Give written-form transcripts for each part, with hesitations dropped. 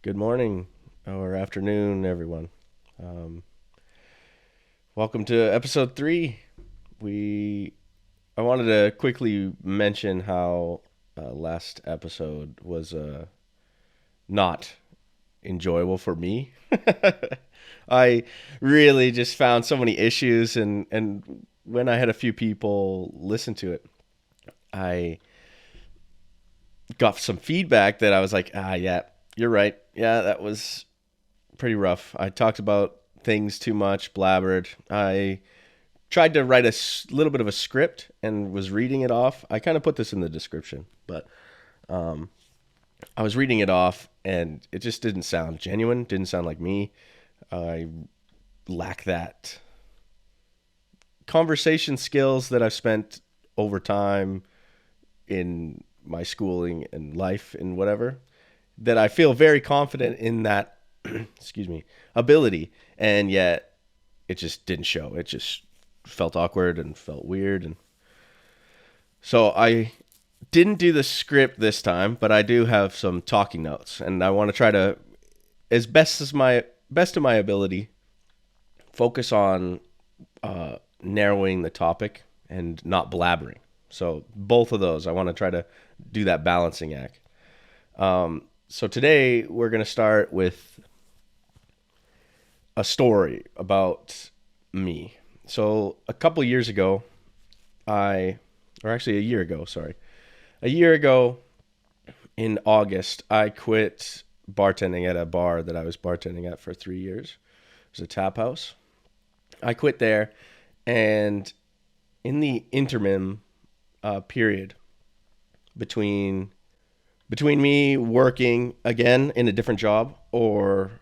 Good morning or afternoon, everyone. Um, Welcome to episode 3. We I wanted to quickly mention how last episode was not enjoyable for me. I really just found so many issues, and when I had a few people listen to it, I got some feedback that I was like, yeah, you're right. Yeah, that was pretty rough. I talked about things too much, blabbered. I tried to write a little bit of a script and was reading it off. I kind of put this in the description, but I was reading it off and it just didn't sound genuine, didn't sound like me. I lack that conversation skills that I've spent over time in my schooling and life and whatever, that I feel very confident in that excuse me, ability, and yet it just didn't show. It just felt awkward and felt weird, and so I didn't do the script this time, but I do have some talking notes, and I want to try to, as best of my ability, focus on narrowing the topic and not blabbering. So both of those, I want to try to do that balancing act. So today we're going to start with a story about me. So a couple years ago, or actually a year ago, sorry. A year ago in August, I quit bartending at a bar that I was bartending at for 3 years. It was a tap house. I quit there, and in the interim period between me working again in a different job or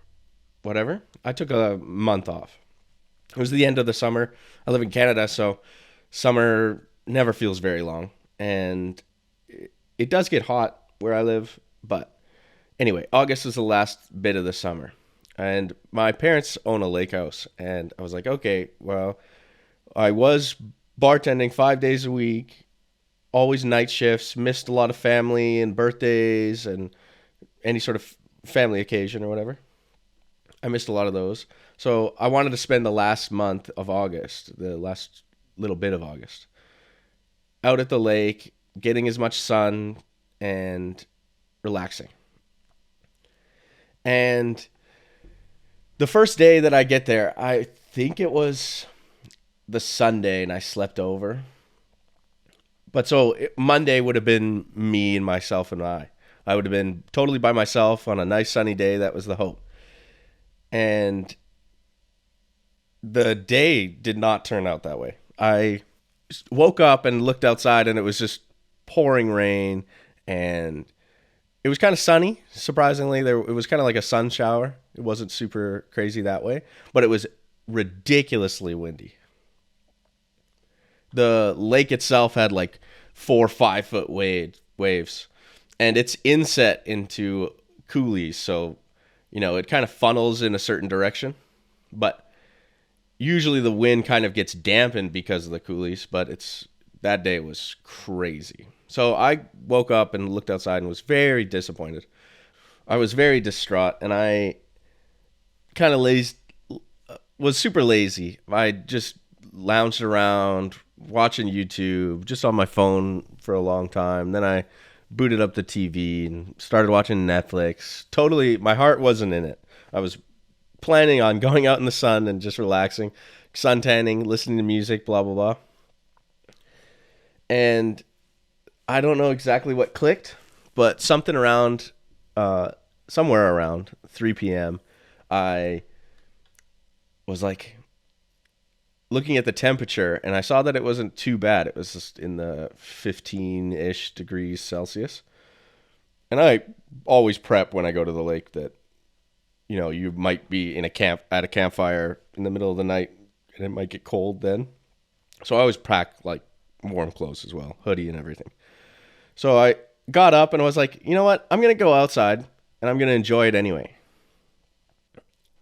whatever, I took a month off. It was the end of the summer. I live in Canada, so summer never feels very long. And it does get hot where I live. But anyway, August was the last bit of the summer. And my parents own a lake house. And I was like, okay, well, I was bartending 5 days a week, always night shifts, missed a lot of family and birthdays and any sort of family occasion or whatever. I missed a lot of those. So I wanted to spend the last month of August, the last little bit of August, out at the lake, getting as much sun and relaxing. And the first day that I get there, I think it was the Sunday, and I slept over. But so Monday would have been me and myself and I. I would have been totally by myself on a nice sunny day. That was the hope. And the day did not turn out that way. I woke up and looked outside, and it was just pouring rain, and it was kind of sunny. Surprisingly, it was kind of like a sun shower. It wasn't super crazy that way, but it was ridiculously windy. The lake itself had like 4 or 5 foot waves, and it's inset into coulees, so it kind of funnels in a certain direction, but usually the wind kind of gets dampened because of the coulees, but that day was crazy. So I woke up and looked outside and was very disappointed. I was very distraught, and I kind of was super lazy. I just lounged around watching YouTube just on my phone for a long time. Then I booted up the TV and started watching Netflix. Totally, my heart wasn't in it. I was planning on going out in the sun and just relaxing, sun tanning, listening to music, blah, blah, blah. And I don't know exactly what clicked, but somewhere around 3 p.m., I was like looking at the temperature, and I saw that it wasn't too bad. It was just in the 15-ish degrees Celsius. And I always prep when I go to the lake that, you might be at a campfire in the middle of the night, and it might get cold then. So I always pack like warm clothes as well, hoodie and everything. So I got up and I was like, you know what? I'm going to go outside and I'm going to enjoy it anyway.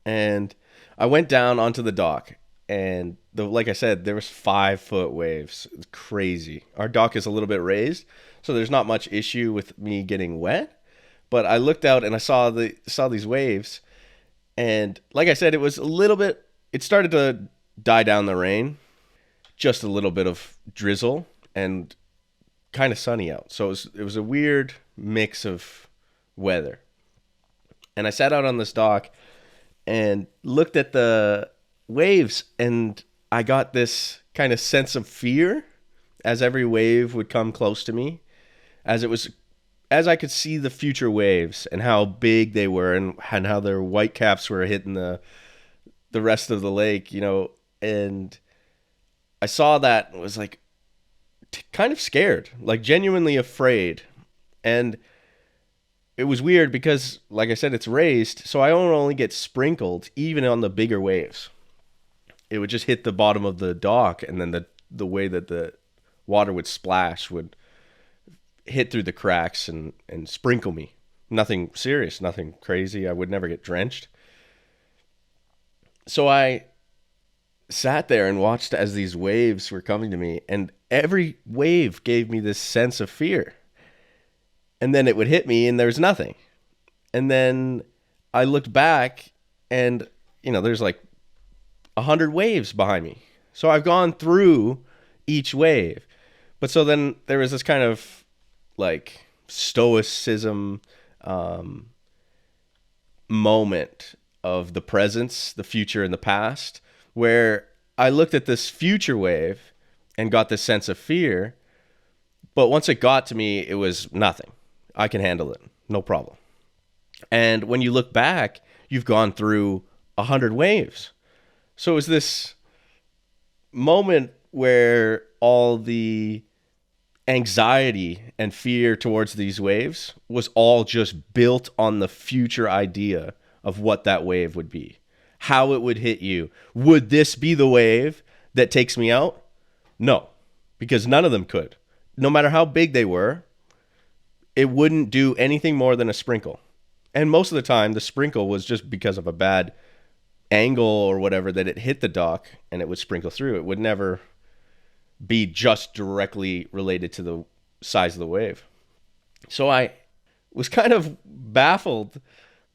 And I went down onto the dock, and like I said, there was 5 foot waves. It's crazy. Our dock is a little bit raised, so there's not much issue with me getting wet. But I looked out and I saw these waves, and like I said, it was a little bit. It started to die down the rain, just a little bit of drizzle, and kind of sunny out. So it was a weird mix of weather. And I sat out on this dock and looked at the waves, and I got this kind of sense of fear as every wave would come close to me, as I could see the future waves and how big they were, and how their white caps were hitting the rest of the lake, and I saw that and was like kind of scared, like genuinely afraid. And it was weird because, like I said, it's raised, so I only get sprinkled even on the bigger waves. It would just hit the bottom of the dock, and then the way that the water would splash would hit through the cracks and sprinkle me. Nothing serious, nothing crazy. I would never get drenched. So I sat there and watched as these waves were coming to me, and every wave gave me this sense of fear. And then it would hit me and there was nothing. And then I looked back and, there's like 100 waves behind me. So I've gone through each wave. But so then there was this kind of like stoicism moment of the presence, the future, and the past, where I looked at this future wave and got this sense of fear. But once it got to me, it was nothing. I can handle it. No problem. And when you look back, you've gone through 100 waves. So it was this moment where all the anxiety and fear towards these waves was all just built on the future idea of what that wave would be, how it would hit you. Would this be the wave that takes me out? No, because none of them could. No matter how big they were, it wouldn't do anything more than a sprinkle. And most of the time, the sprinkle was just because of a bad angle or whatever that it hit the dock and it would sprinkle through. It would never be just directly related to the size of the wave. So I was kind of baffled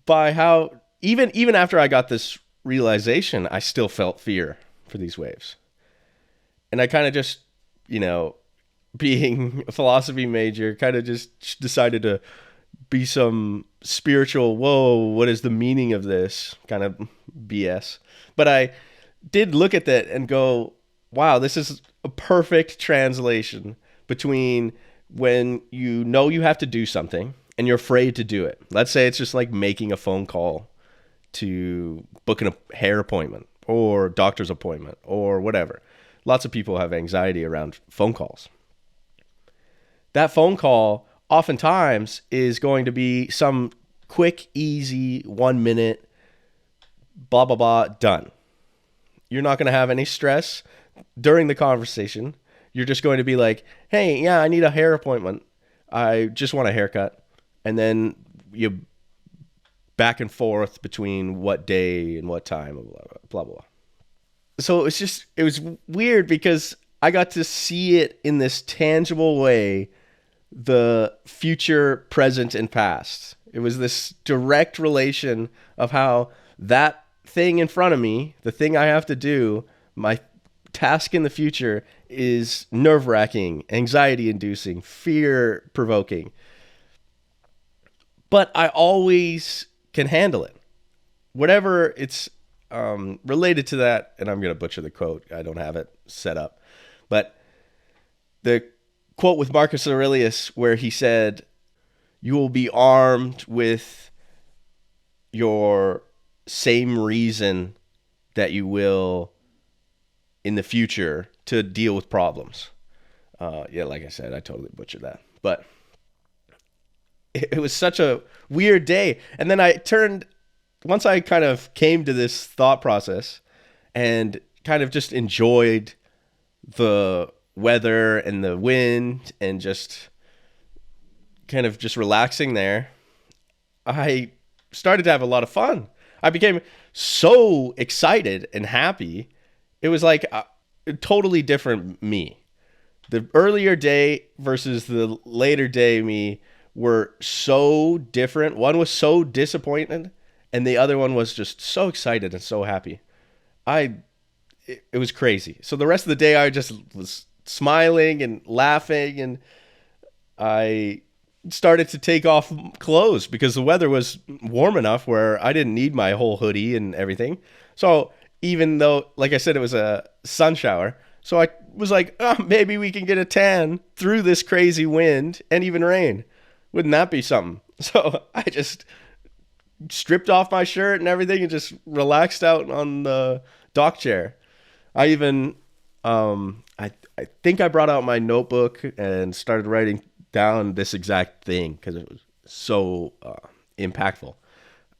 by how even after I got this realization, I still felt fear for these waves. And I kind of just, being a philosophy major, kind of just decided to be some spiritual, whoa, what is the meaning of this kind of BS. But I did look at that and go, wow, this is a perfect translation between when you know you have to do something and you're afraid to do it. Let's say it's just like making a phone call to book a hair appointment or doctor's appointment or whatever. Lots of people have anxiety around phone calls. That phone call oftentimes is going to be some quick, easy, 1 minute, blah, blah, blah, done. You're not going to have any stress during the conversation. You're just going to be like, hey, yeah, I need a hair appointment. I just want a haircut. And then you back and forth between what day and what time, blah, blah, blah, blah. So it was weird because I got to see it in this tangible way, the future, present, and past. It was this direct relation of how that thing in front of me, the thing I have to do, my task in the future is nerve-wracking, anxiety-inducing, fear-provoking. But I always can handle it. Whatever it's related to that, and I'm going to butcher the quote. I don't have it set up. But the quote with Marcus Aurelius where he said, you will be armed with your same reason that you will in the future to deal with problems. Like I said, I totally butchered that. But it was such a weird day. And then once I kind of came to this thought process and kind of just enjoyed the weather and the wind and just kind of just relaxing there, I started to have a lot of fun. I became so excited and happy. It was like a totally different me. The earlier day versus the later day me were so different. One was so disappointed, and the other one was just so excited and so happy. I it was crazy. So the rest of the day, I just was smiling and laughing, and I started to take off clothes because the weather was warm enough where I didn't need my whole hoodie and everything. So even though, like I said, it was a sun shower, so I was like, oh, maybe we can get a tan through this crazy wind and even rain. Wouldn't that be something? So I just stripped off my shirt and everything and just relaxed out on the dock chair. I even, I think I brought out my notebook and started writing down this exact thing because it was so impactful.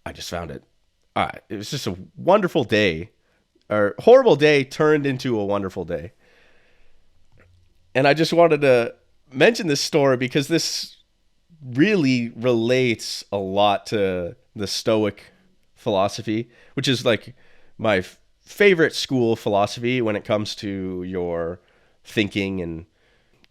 I just found it. It was just a wonderful day, or horrible day turned into a wonderful day. And I just wanted to mention this story because this really relates a lot to the Stoic philosophy, which is like my favorite school of philosophy when it comes to your thinking and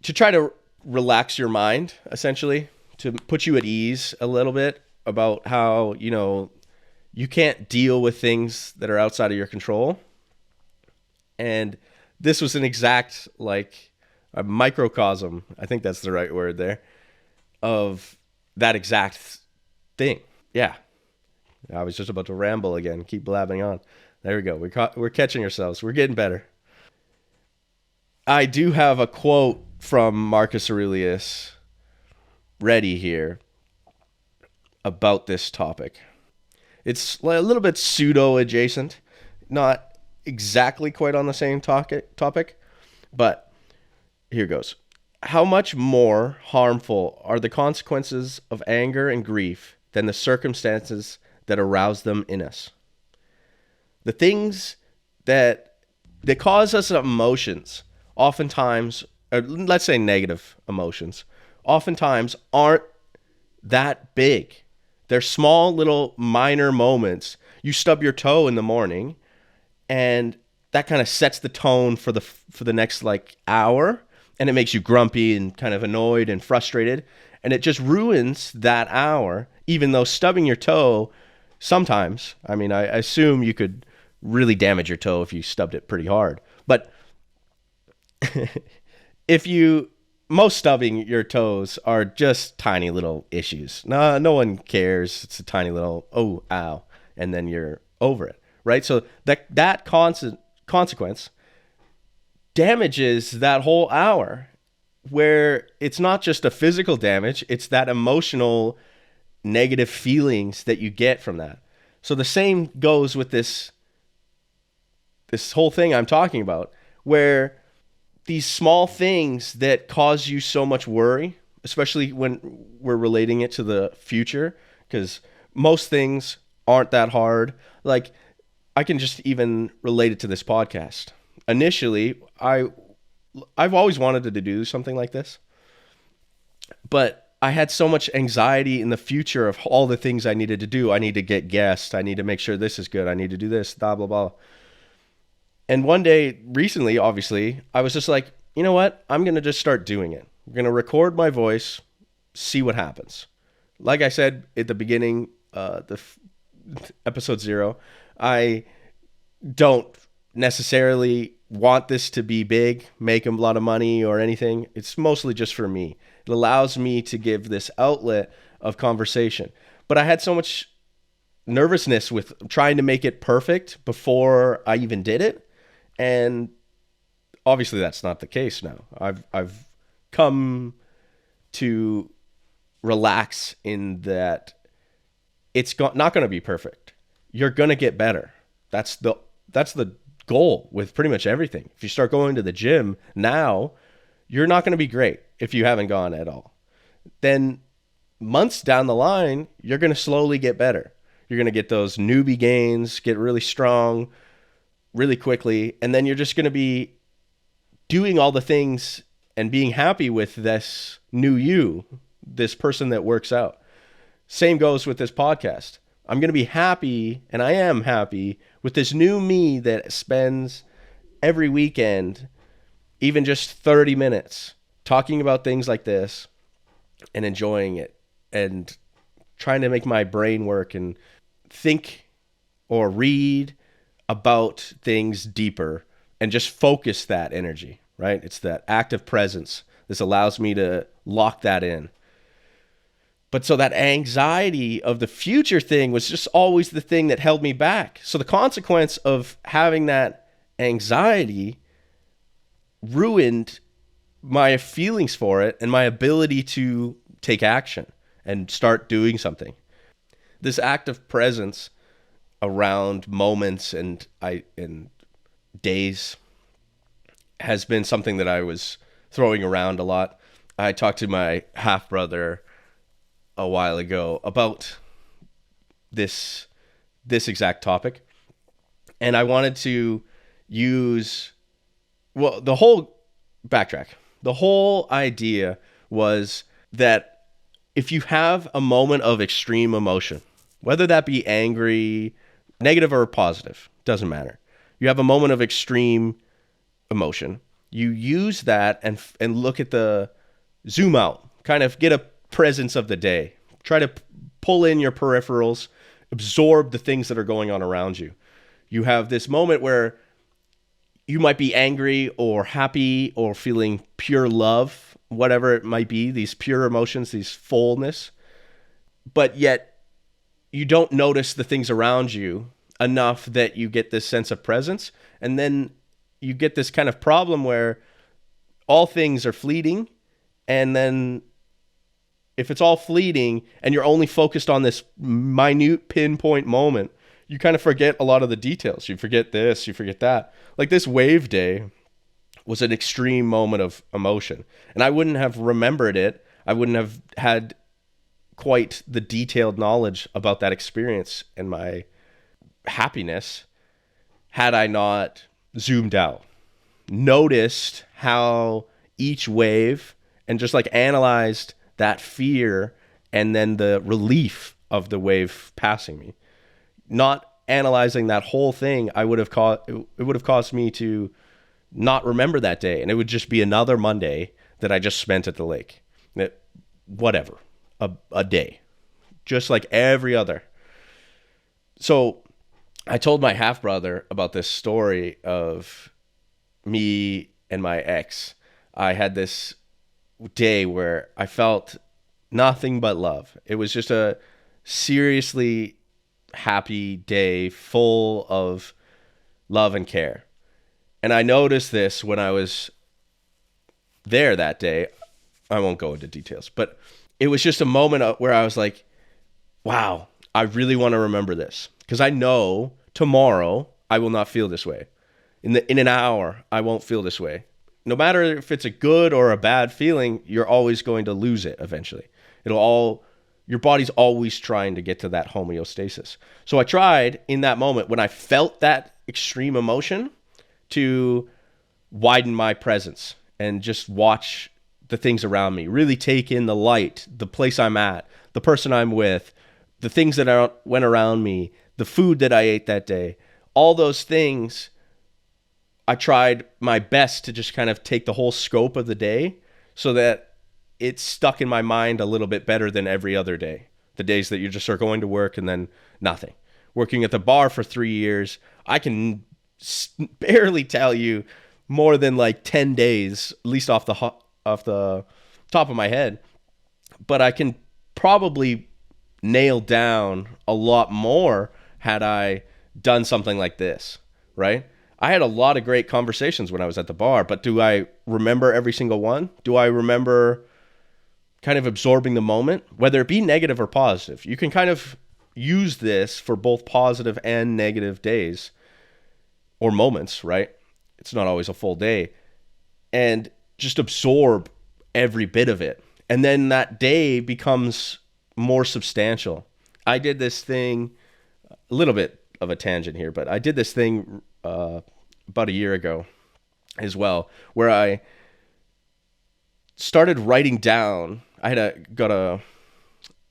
to try to relax your mind, essentially, to put you at ease a little bit about how, you can't deal with things that are outside of your control. And this was an exact, like, a microcosm, I think that's the right word there, of that exact thing. Yeah. I was just about to ramble again, keep blabbing on. There we go. We're catching ourselves. We're getting better. I do have a quote from Marcus Aurelius ready here about this topic. It's a little bit pseudo adjacent, not exactly quite on the same topic, but here goes. How much more harmful are the consequences of anger and grief than the circumstances that arouse them in us? The things that cause us emotions, oftentimes, or let's say negative emotions, oftentimes aren't that big. They're small little minor moments. You stub your toe in the morning, and that kind of sets the tone for the next like hour, and it makes you grumpy and kind of annoyed and frustrated, and it just ruins that hour. Even though stubbing your toe sometimes, I mean, I assume you could really damage your toe if you stubbed it pretty hard, but most stubbing your toes are just tiny little issues. No one cares. It's a tiny little, oh, ow, and then you're over it, right? So that consequence damages that whole hour, where it's not just a physical damage, it's that emotional negative feelings that you get from that. So the same goes with this whole thing I'm talking about, where these small things that cause you so much worry, especially when we're relating it to the future, because most things aren't that hard. Like, I can just even relate it to this podcast. Initially, I've always wanted to do something like this, but I had so much anxiety in the future of all the things I needed to do. I need to get guests. I need to make sure this is good. I need to do this, blah, blah, blah. And one day, recently, obviously, I was just like, you know what? I'm going to just start doing it. I'm going to record my voice, see what happens. Like I said at the beginning, episode 0, I don't necessarily want this to be big, make a lot of money or anything. It's mostly just for me. It allows me to give this outlet of conversation. But I had so much nervousness with trying to make it perfect before I even did it. And obviously that's not the case now. I've come to relax in that it's not going to be perfect. You're going to get better. That's the goal with pretty much everything. If you start going to the gym now, you're not going to be great if you haven't gone at all. Then months down the line, you're going to slowly get better. You're going to get those newbie gains, get really strong really quickly, and then you're just going to be doing all the things and being happy with this new you, this person that works out. Same goes with this podcast. I'm going to be happy, and I am happy with this new me that spends every weekend, even just 30 minutes, talking about things like this and enjoying it. and trying to make my brain work and think or read about things deeper and just focus that energy, right? It's that active presence. This allows me to lock that in. But so that anxiety of the future thing was just always the thing that held me back. So the consequence of having that anxiety ruined my feelings for it and my ability to take action and start doing something. This active presence around moments and days has been something that I was throwing around a lot. I talked to my half brother a while ago about this exact topic, and I wanted to use the whole backtrack. The whole idea was that if you have a moment of extreme emotion, whether that be angry, negative or positive, doesn't matter. You have a moment of extreme emotion. You use that and look at the zoom out, kind of get a presence of the day. Try to pull in your peripherals, absorb the things that are going on around you. You have this moment where you might be angry or happy or feeling pure love, whatever it might be, these pure emotions, these fullness, but yet you don't notice the things around you enough that you get this sense of presence. And then you get this kind of problem where all things are fleeting. And then if it's all fleeting and you're only focused on this minute pinpoint moment, you kind of forget a lot of the details. You forget this, you forget that. Like this wave day was an extreme moment of emotion. And I wouldn't have remembered it. I wouldn't have had quite the detailed knowledge about that experience and my happiness had I not zoomed out, noticed how each wave and just like analyzed that fear and then the relief of the wave passing me. Not analyzing that whole thing, it would have caused me to not remember that day, and it would just be another Monday that I just spent at the lake. Whatever, a day, just like every other. So I told my half brother about this story of me and my ex. I had this day where I felt nothing but love. It was just a seriously happy day full of love and care. And I noticed this when I was there that day. I won't go into details, but it was just a moment where I was like, wow, I really want to remember this because I know tomorrow I will not feel this way. In an hour, I won't feel this way. No matter if it's a good or a bad feeling, you're always going to lose it eventually. Your body's always trying to get to that homeostasis. So I tried in that moment when I felt that extreme emotion to widen my presence and just watch the things around me, really take in the light, the place I'm at, the person I'm with, the things that went around me, the food that I ate that day, all those things. I tried my best to just kind of take the whole scope of the day so that it's stuck in my mind a little bit better than every other day. The days that you just are going to work and then nothing. Working at the bar for 3 years, I can barely tell you more than like 10 days, at least off the top of my head. But I can probably nail down a lot more had I done something like this, right? I had a lot of great conversations when I was at the bar, but do I remember every single one? Do I remember kind of absorbing the moment, whether it be negative or positive? You can kind of use this for both positive and negative days or moments, right? It's not always a full day. And just absorb every bit of it. And then that day becomes more substantial. I did this thing, a little bit of a tangent here, but I did this thing about a year ago as well, where I started writing down. I got a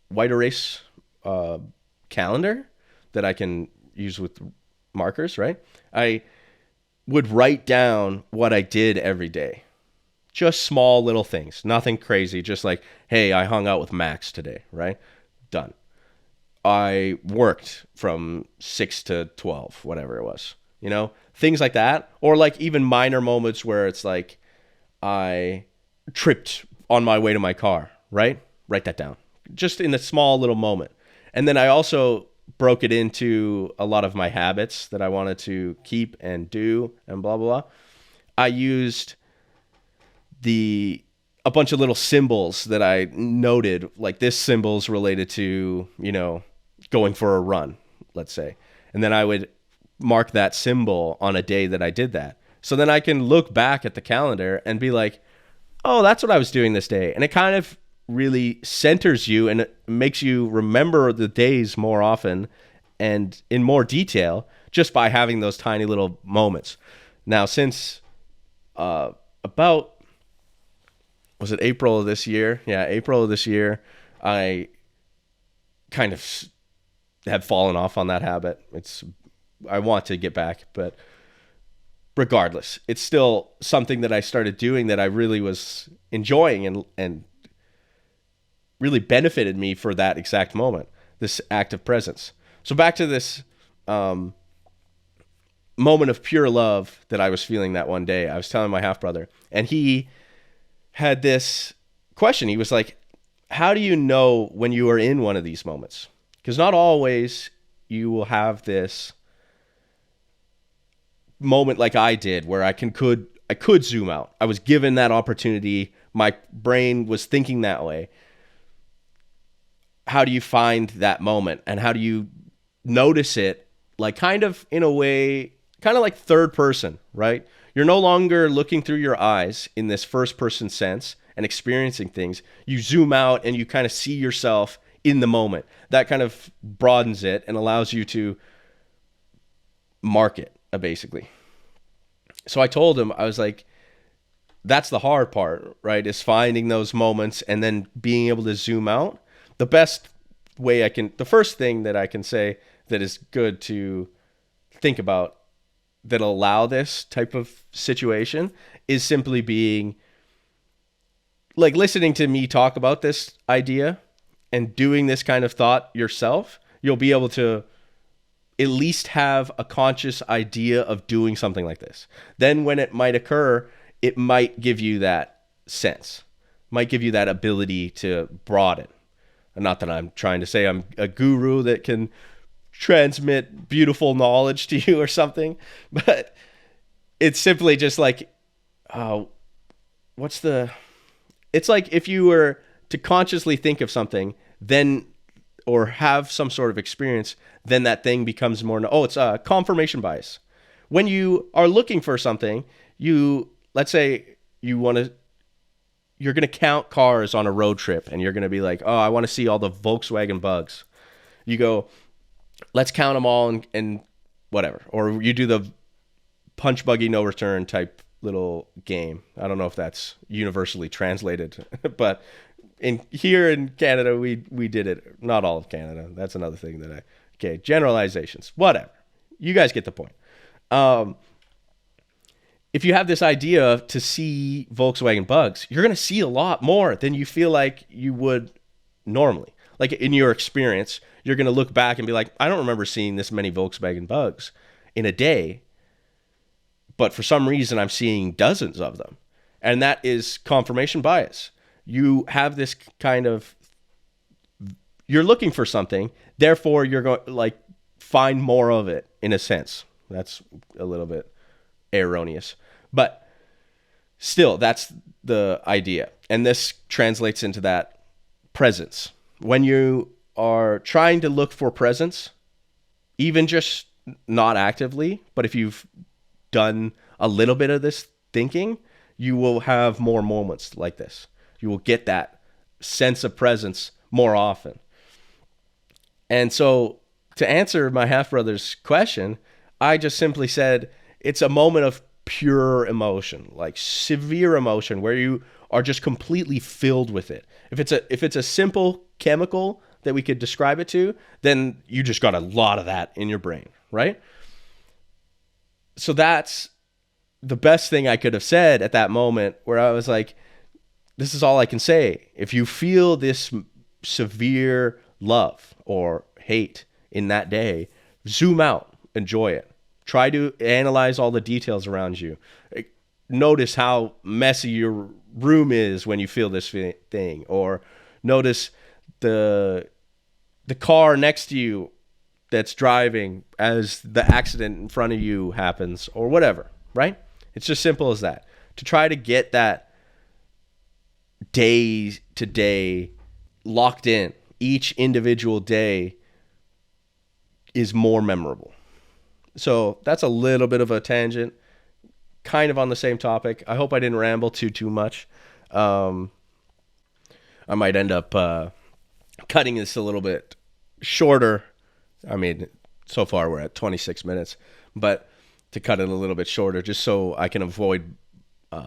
white erase calendar that I can use with markers, right? I would write down what I did every day, Just small little things, nothing crazy. Just like, hey, I hung out with Max today, right? Done. I worked from 6 to 12, whatever it was, things like that. Or like even minor moments where it's like I tripped on my way to my car, right? Write that down. Just in a small little moment. And then I also broke it into a lot of my habits that I wanted to keep and do and blah, blah, blah. I used a bunch of little symbols that I noted, like this symbol's related to, going for a run, let's say. And then I would mark that symbol on a day that I did that. So then I can look back at the calendar and be like, oh, that's what I was doing this day. And it kind of really centers you and it makes you remember the days more often and in more detail just by having those tiny little moments. Now, since about, was it April of this year? Yeah, April of this year, I kind of have fallen off on that habit. I want to get back, but regardless, it's still something that I started doing that I really was enjoying and really benefited me for that exact moment, this act of presence. So back to this moment of pure love that I was feeling that one day. I was telling my half-brother, and he had this question. He was like, how do you know when you are in one of these moments? Because not always you will have this moment like I did where I could zoom out. I was given that opportunity. My brain was thinking that way. How do you find that moment? And how do you notice it? Like kind of in a way, kind of like third person, right? You're no longer looking through your eyes in this first person sense and experiencing things. You zoom out and you kind of see yourself in the moment. That kind of broadens it and allows you to mark it, basically. So I told him, I was like, that's the hard part, right? Is finding those moments and then being able to zoom out. The first thing that I can say that is good to think about that'll allow this type of situation is simply being like listening to me talk about this idea and doing this kind of thought yourself. You'll be able to at least have a conscious idea of doing something like this. Then when it might occur, it might give you that sense, might give you that ability to broaden. And not that I'm trying to say I'm a guru that can transmit beautiful knowledge to you or something, but it's simply just like, it's like if you were to consciously think of something, then, or have some sort of experience, then that thing becomes more, it's a confirmation bias. When you are looking for something, let's say you're going to count cars on a road trip and you're going to be like, I want to see all the Volkswagen Bugs. You go, let's count them all and whatever. Or you do the punch buggy no return type little game. I don't know if that's universally translated, but here in Canada, we did it. Not all of Canada. That's another thing okay, generalizations, whatever. You guys get the point. If you have this idea to see Volkswagen Bugs, you're going to see a lot more than you feel like you would normally. Like in your experience, you're going to look back and be like, I don't remember seeing this many Volkswagen Bugs in a day, but for some reason I'm seeing dozens of them. And that is confirmation bias. You have this you're looking for something, therefore you're going to like find more of it in a sense. That's a little bit erroneous, but still that's the idea. And this translates into that presence. When you are trying to look for presence, even just not actively, but if you've done a little bit of this thinking, you will have more moments like this. You will get that sense of presence more often. And so to answer my half-brother's question, I just simply said it's a moment of pure emotion, like severe emotion, where you are just completely filled with it. If it's a simple chemical that we could describe it to, then you just got a lot of that in your brain, right? So that's the best thing I could have said at that moment, where I was like, this is all I can say. If you feel this severe love or hate in that day, zoom out, enjoy it. Try to analyze all the details around you. Notice how messy your room is when you feel this thing, or notice the car next to you that's driving as the accident in front of you happens, or whatever, right? It's just simple as that. To try to get that day to day locked in. Each individual day is more memorable. So that's a little bit of a tangent, kind of on the same topic. I hope I didn't ramble too much. I might end up cutting this a little bit shorter. I mean, so far we're at 26 minutes, but to cut it a little bit shorter just so I can avoid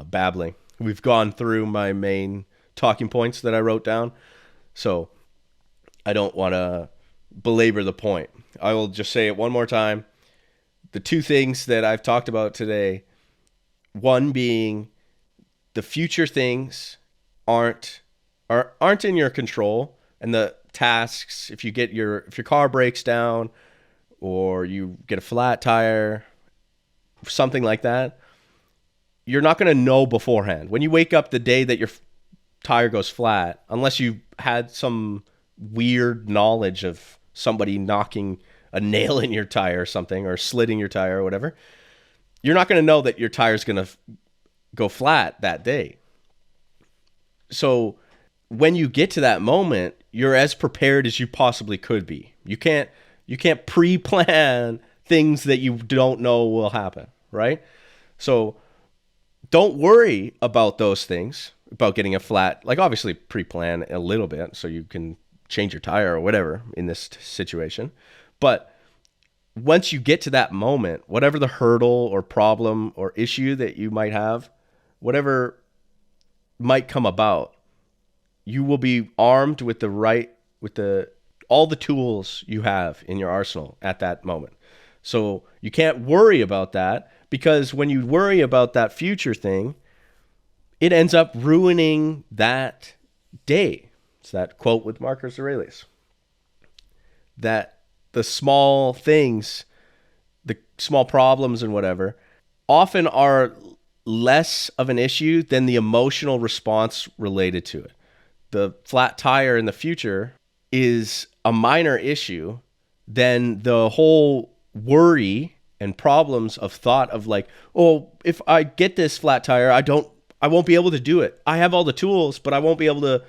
babbling. We've gone through my main talking points that I wrote down, so I don't want to belabor the point. I will just say it one more time. The two things that I've talked about today, one being the future things aren't in your control, and the tasks, if your car breaks down or you get a flat tire, something like that, you're not going to know beforehand. When you wake up the day that your tire goes flat, unless you had some weird knowledge of somebody knocking a nail in your tire or something, or slitting your tire or whatever, you're not going to know that your tire's going to go flat that day. So when you get to that moment, you're as prepared as you possibly could be. You can't pre-plan things that you don't know will happen, right? So don't worry about those things, about getting a flat, like obviously pre-plan a little bit so you can change your tire or whatever in this situation. But once you get to that moment, whatever the hurdle or problem or issue that you might have, whatever might come about, you will be armed with all the tools you have in your arsenal at that moment. So you can't worry about that, because when you worry about that future thing, it ends up ruining that day. It's that quote with Marcus Aurelius, that the small things, the small problems and whatever, often are less of an issue than the emotional response related to it. The flat tire in the future is a minor issue than the whole worry and problems of thought of like, oh, if I get this flat tire, I won't be able to do it. I have all the tools, but I won't be able to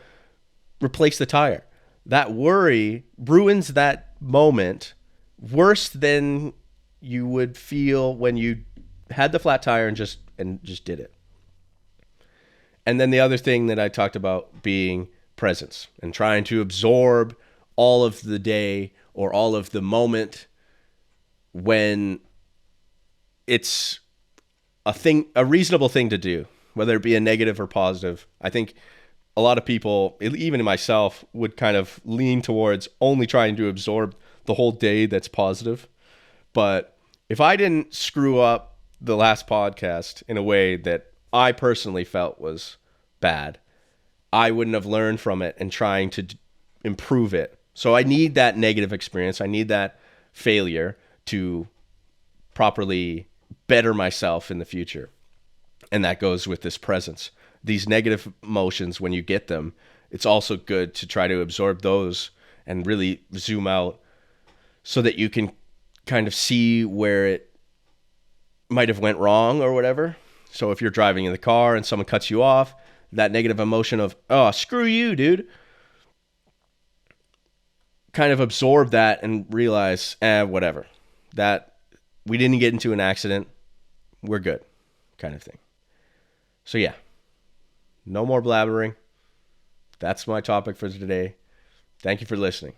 replace the tire. That worry ruins that moment worse than you would feel when you had the flat tire and just did it. And then the other thing that I talked about being presence and trying to absorb all of the day or all of the moment when it's a reasonable thing to do, whether it be a negative or positive. I think a lot of people, even myself, would kind of lean towards only trying to absorb the whole day that's positive. But if I didn't screw up the last podcast in a way that I personally felt was bad, I wouldn't have learned from it and trying to improve it. So I need that negative experience. I need that failure to properly better myself in the future. And that goes with this presence. These negative emotions, when you get them, it's also good to try to absorb those and really zoom out so that you can kind of see where it might have went wrong or whatever. So if you're driving in the car and someone cuts you off, that negative emotion of, oh, screw you, dude, kind of absorb that and realize, whatever. That we didn't get into an accident. We're good, kind of thing. So yeah, no more blabbering. That's my topic for today. Thank you for listening.